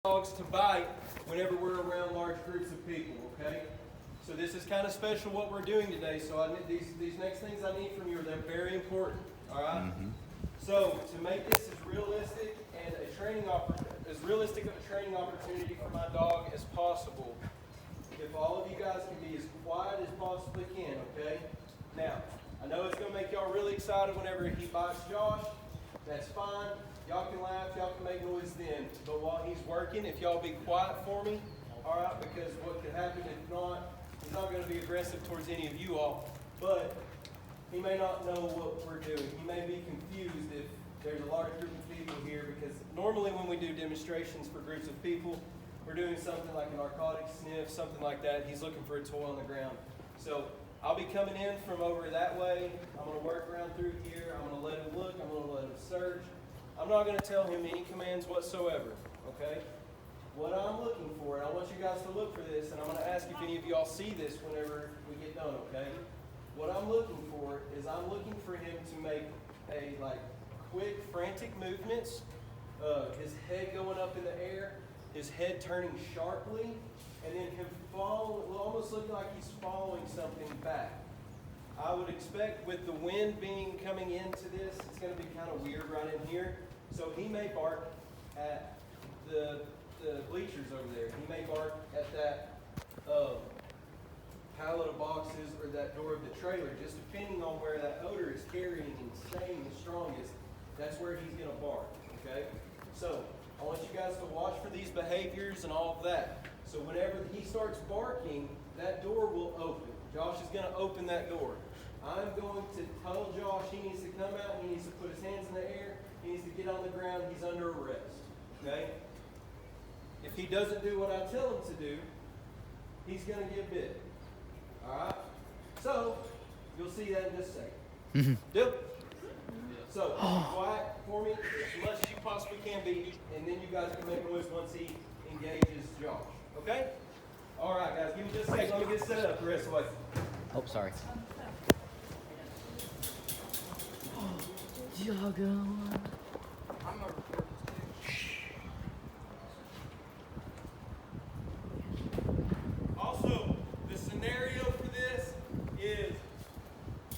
dogs to bite whenever we're around large groups of people, okay? So this is kind of special what we're doing today. So these next things I need from you, they're very important, all right? So to make this as realistic and as realistic of a training opportunity for my dog as possible, if all of you guys can be as quiet as possibly can, okay? Now, I know it's going to make y'all really excited whenever he bites Josh. That's fine. Y'all can laugh, y'all can make noise then. But while he's working, if y'all be quiet for me, all right, because what could happen if not, he's not going to be aggressive towards any of you all, but he may not know what we're doing. He may be confused if there's a large group of people here, because normally when we do demonstrations for groups of people, we're doing something like a narcotic sniff, something like that. He's looking for a toy on the ground. So I'll be coming in from over that way. I'm going to work around through here. I'm going to let him look. I'm going to let him search. I'm not going to tell him any commands whatsoever, okay? What I'm looking for, and I want you guys to look for this, and I'm going to ask if any of y'all see this whenever we get done, okay? What I'm looking for is I'm looking for him to make a, quick, frantic movements, his head going up in the air, his head turning sharply, and then him almost looking like he's following something back. I would expect with the wind coming into this, it's going to be kind of weird right in here. So he may bark at the bleachers over there. He may bark at that pallet of boxes or that door of the trailer, just depending on where that odor is carrying and staying the strongest. That's where he's going to bark, okay? So I want you guys to watch for these behaviors and all of that. So whenever he starts barking, that door will open. Josh is going to open that door. I'm going to tell Josh he needs to come out, he needs to put his hands in the air, he needs to get on the ground, he's under arrest. Okay? If he doesn't do what I tell him to do, he's going to get bit. Alright? So, you'll see that in just a second. Deal? So, be quiet for me as much as you possibly can be, and then you guys can make noise once he engages Josh. Okay? Alright guys, give me just a second, let me get set up the rest of the way. Oh, sorry. Jago. Also, the scenario for this is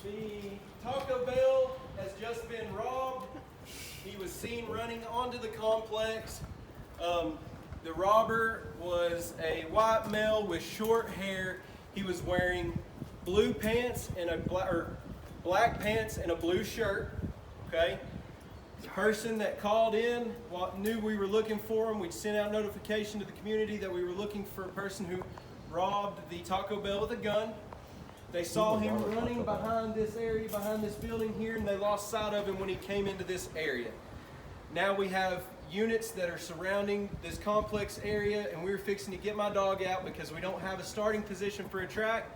the Taco Bell has just been robbed. He was seen running onto the complex. The robber was a white male with short hair. He was wearing blue pants and black pants and a blue shirt. Okay. The person that called in knew we were looking for him. We sent out notification to the community that we were looking for a person who robbed the Taco Bell with a gun. They saw him running behind this area, behind this building here, and they lost sight of him when he came into this area. Now we have units that are surrounding this complex area, and we're fixing to get my dog out because we don't have a starting position for a track.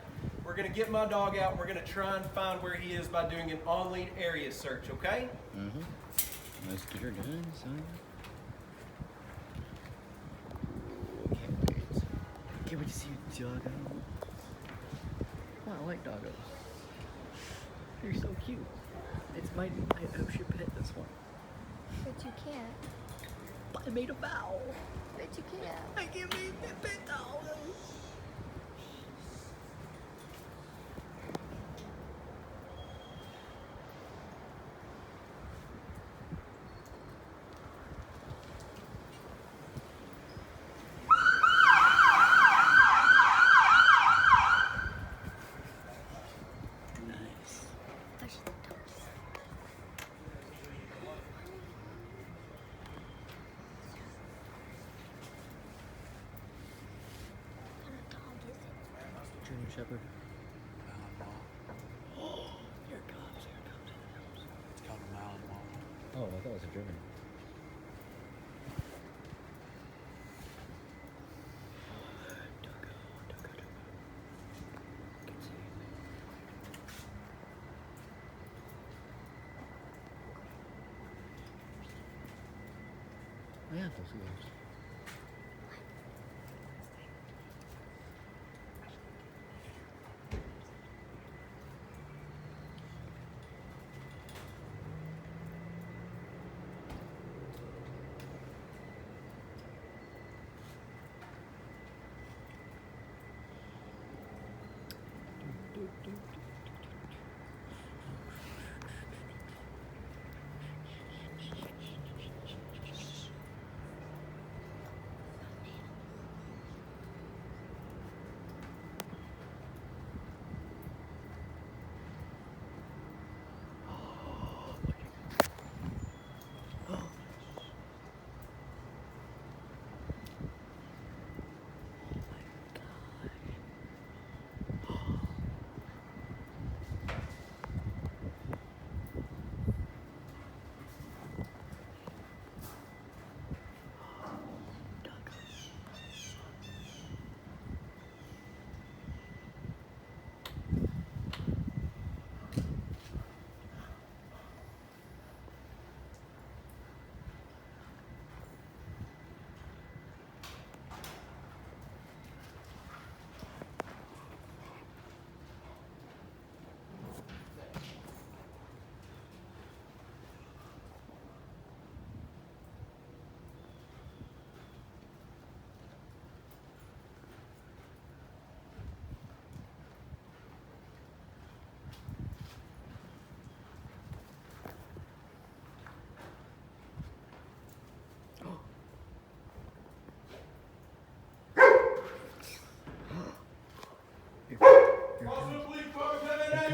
We're going to get my dog out, and we're going to try and find where he is by doing an on-lead area search, okay? Let's get her done, son. Can't wait to see you, doggo. Oh, I like doggos. You're so cute. I should pet this one. But you can't. But I made a vow. But you can't. I can't make that pet doggo. German Shepherd. Oh, here it comes, here it comes, here it comes. It's called a Malinois. Oh, I thought it was a German. Doggo, doggo, doggo. Can see it. Oh, yeah, those guys.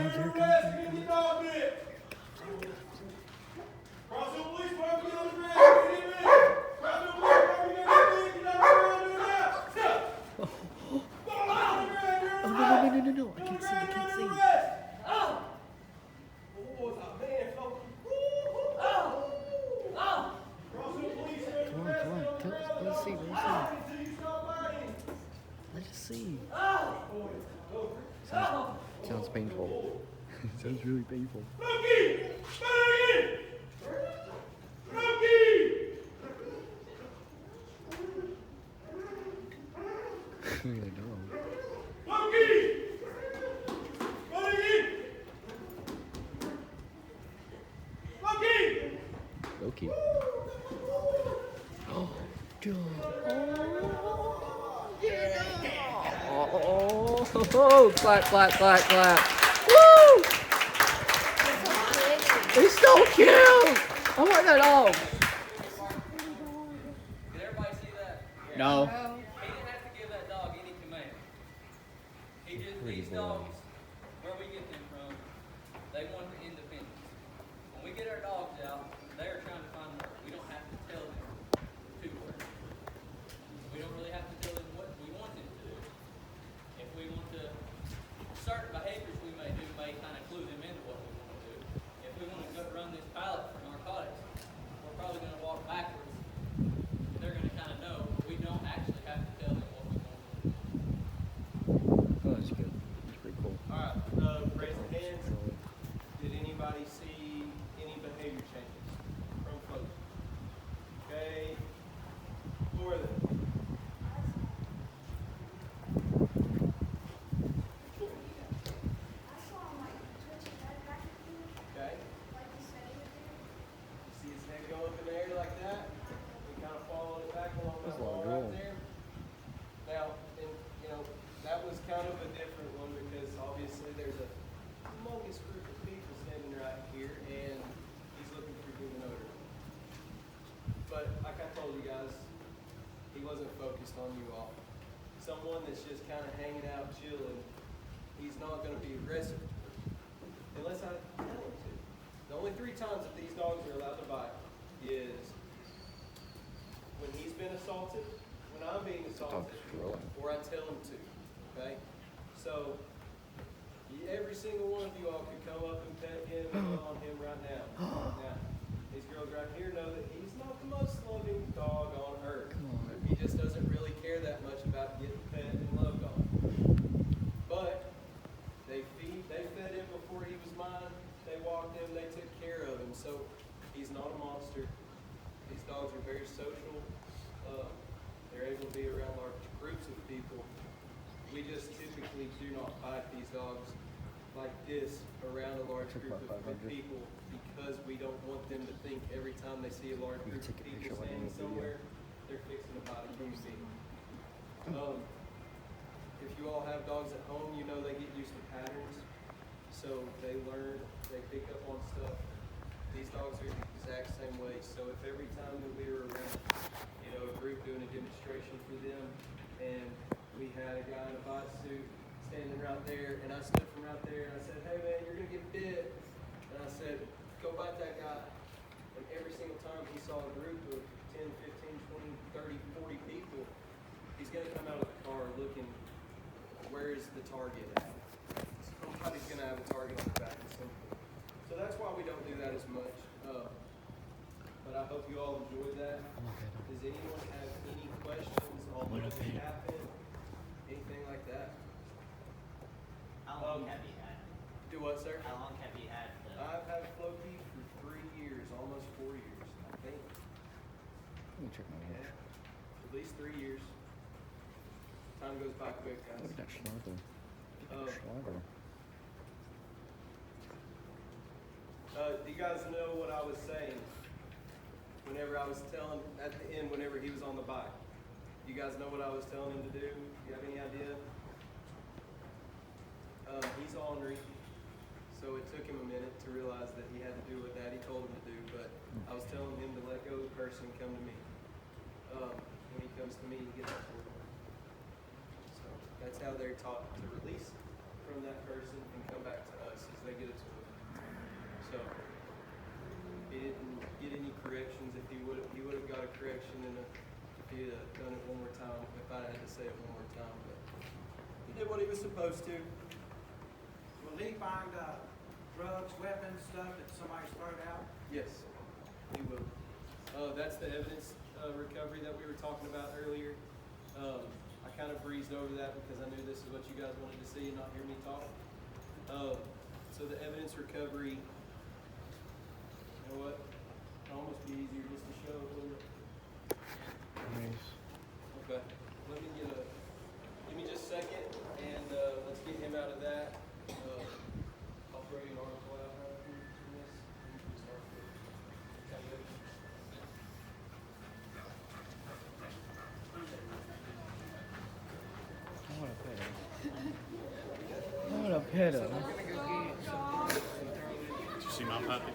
under arrest for getting your dog bit. Crossville Police Department, get under arrest. Get him in. Crossville Police Department, get him in. Get out there and do it now. Stop. Go on, under arrest. You're Oh, under no, arrest. no, no, no, no. I You're can't see. I under can't see. arrest. Oh, it's a man, folks. Crossville Police, you're Come under on, arrest. come on. Get on the ground. Let's see. Let's see. Until you stop biting. Let's see. Go. Sounds painful. Sounds really painful. Loki! Loki! Loki! Look at the dog. Loki! Loki! Loki! Loki. Oh, dog. Oh, clap, clap, clap, clap. Woo! He's so cute! I want that dog. Did everybody see that? No. He didn't have to give that dog any command. He just, these dogs, where we get them from, they want independence. When we get our dogs out, they're trying to find work. We don't have to tell them to work. We don't really have to tell them what we want them to do. If we want to, certain behaviors we may do may kind of clue them into what we want to do. If we want to go run this pallet for narcotics, we're probably going to walk backwards. They're going to kind of know, but we don't actually have to tell them what we want them to do. Oh, that's good. That's pretty cool. Alright, raise your hands. Did anybody see any behavior changes from folks? Okay. Who are they? Okay. See his head go up in the air like that? We kind of followed it back along that That's a lot wall of right room. there. Now, and you know, that was kind of a different one because obviously there's a humongous group of people standing right here and he's looking for human odor. But like I told you guys, he wasn't focused on you all. Someone that's just kind of hanging out, chilling, he's not going to be aggressive unless I tell him to. The only 3 times that these dogs are allowed to bite is when he's been assaulted, when I'm being assaulted, or I tell him to. Okay? So, every single one of you all could come up and pet him and love on him right now. Now, these girls right here know that he's not the most loving dog on earth. He just doesn't really care that much about getting fed and loved on. But they fed him before he was mine. They walked him, they took care of him. So he's not a monster. These dogs are very social. They're able to be around large groups of people. We just typically do not bite these dogs like this around a large group of people because we don't want them to think every time they see a large group of people standing somewhere, they're fixing to bite a human being. If you all have dogs at home, you know they get used to patterns. So they learn, they pick up on stuff. These dogs are the exact same way. So if every time that we were around, a group doing a demonstration for them, and we had a guy in a bite suit standing right there, and I stood from right there, and I said, hey man, you're gonna get bit. And I said, go bite that guy. And every single time he saw a group of 10, 15, 20, 30, 40 people, he's gonna come out of the car looking, where is the target at? Somebody's gonna have a target on their back at some point. So that's why we don't do that as much. But I hope you all enjoyed that. Does anyone have any questions on what happened? Anything like that? How long have you had? Do what, sir? How long have you had the? I've had Floki for 3 years, almost 4 years, I think. Let me check my Yeah, watch. at least 3 years. Time goes by quick, guys. Look at that schnauzer. Look at that schnauzer. Do you guys know what I was saying? Whenever I was telling, at the end, whenever he was on the bike. You guys know what I was telling him to do? You have any idea? He's ornery, so it took him a minute to realize that he had to do what Daddy told him to do, but I was telling him to let go of the person and come to me. When he comes to me, he gets up for him. So that's how they're taught to release. from that person and come back to us as they get a toy. So he didn't get any corrections. If he would have got a correction if he had done it one more time, if I had to say it one more time. But he did what he was supposed to. Will he find drugs, weapons, stuff that somebody's thrown out? Yes, he will. That's the evidence recovery that we were talking about earlier. I kind of breezed over that because I knew this is what you guys wanted to see and not hear me talk. So the evidence recovery, you know what? It'll almost be easier just to show, wouldn't it? Okay. Give me just a second, and let's get him out of that. I'll throw you an article out right here from this. Okay, good. I want to pet him. Did you see my puppy?